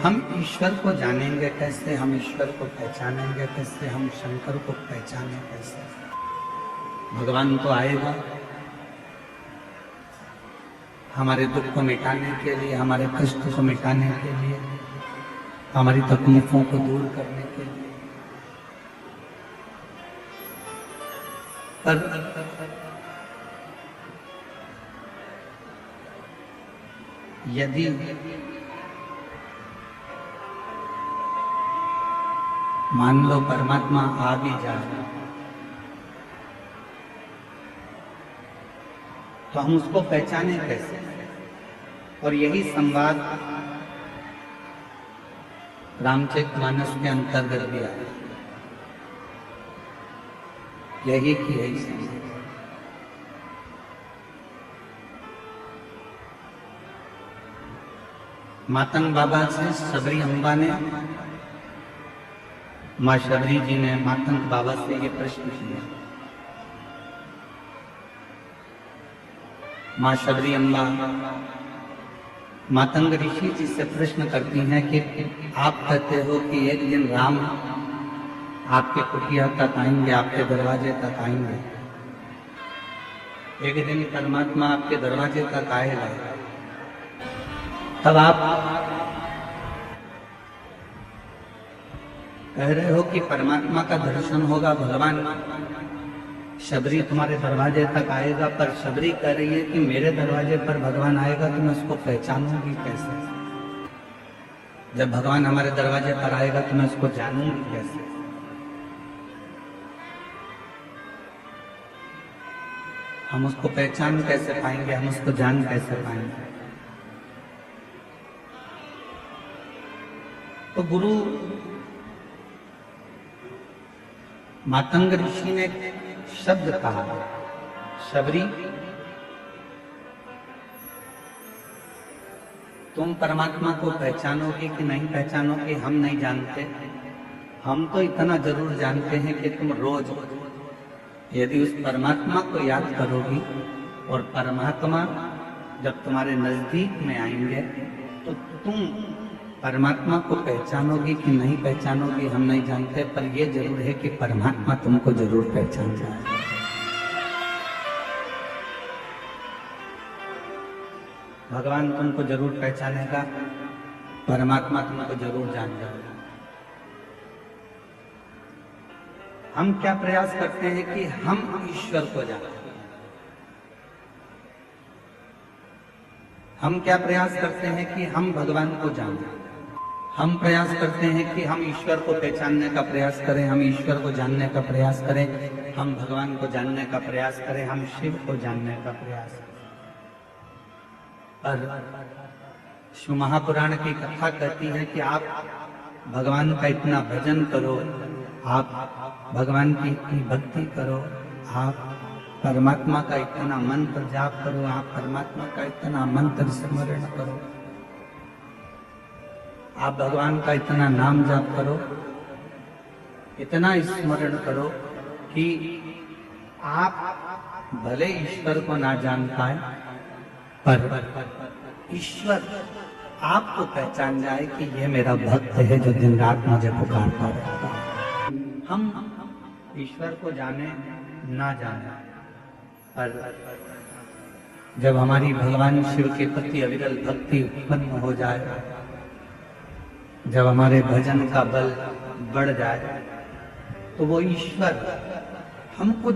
हम ईश्वर को जानेंगे कैसे, हम ईश्वर को पहचानेंगे कैसे, हम शंकर को पहचाने कैसे? भगवान तो आएगा हमारे दुख को मिटाने के लिए, हमारे कष्ट को मिटाने के लिए, हमारी तकलीफों को दूर करने के लिए। पर यदि मान लो परमात्मा आ भी जाए तो हम उसको पहचाने कैसे? और यही संवाद रामचरितमानस के अंतर्गत भी आया, यही की यही संवाद। मातंग बाबा से शबरी अम्बा ने, माँ शबरी जी ने मातंग बाबा से ये प्रश्न किया। माँ शबरी अम्बा मातंग ऋषि जी से प्रश्न करती हैं कि आप कहते हो कि एक दिन राम आपके कुटिया तक आएंगे, आपके दरवाजे तक आएंगे, एक दिन परमात्मा आपके दरवाजे तक आएगा, तब आप कह रहे हो कि परमात्मा का दर्शन होगा, भगवान शबरी तुम्हारे दरवाजे तक आएगा, पर शबरी कह रही है कि मेरे दरवाजे पर भगवान आएगा तो मैं उसको पहचानूंगी कैसे? जब भगवान हमारे दरवाजे पर आएगा तो मैं उसको जानूंगी कैसे? हम उसको पहचान कैसे पाएंगे, हम उसको जान कैसे पाएंगे? तो गुरु मातंग ऋषि ने शब्द कहा, शबरी तुम परमात्मा को पहचानोगे कि नहीं पहचानोगे हम नहीं जानते, हम तो इतना जरूर जानते हैं कि तुम रोज यदि उस परमात्मा को याद करोगी और परमात्मा जब तुम्हारे नजदीक में आएंगे तो तुम परमात्मा को पहचानोगी कि नहीं पहचानोगी हम नहीं जानते, पर यह जरूर है कि परमात्मा तुमको जरूर पहचान जाए। भगवान तुमको जरूर पहचानेगा, परमात्मा तुमको जरूर जान जाएगा। हम क्या प्रयास करते हैं कि हम ईश्वर को जानें, हम क्या प्रयास करते हैं कि हम भगवान को जानें, हम प्रयास करते हैं कि हम ईश्वर को पहचानने का प्रयास करें, हम ईश्वर को जानने का प्रयास करें, हम भगवान को जानने का प्रयास करें, हम शिव को जानने का प्रयास करें। पर शिव महापुराण की कथा कहती है कि आप भगवान का इतना भजन करो, आप भगवान की इतनी भक्ति करो, आप परमात्मा का इतना मंत्र जाप करो, आप परमात्मा का इतना मंत्र स्मरण करो, आप भगवान का इतना नाम जाप करो, इतना स्मरण करो कि आप भले ईश्वर को ना जान पाए पर ईश्वर आपको पहचान जाए कि ये मेरा भक्त है जो दिन रात मुझे पुकारता रहता है। हम ईश्वर को जाने ना जाने पर जब हमारी भगवान शिव के प्रति अविरल भक्ति उत्पन्न हो जाए, जब हमारे भजन का बल बढ़ जाए, तो वो ईश्वर हमको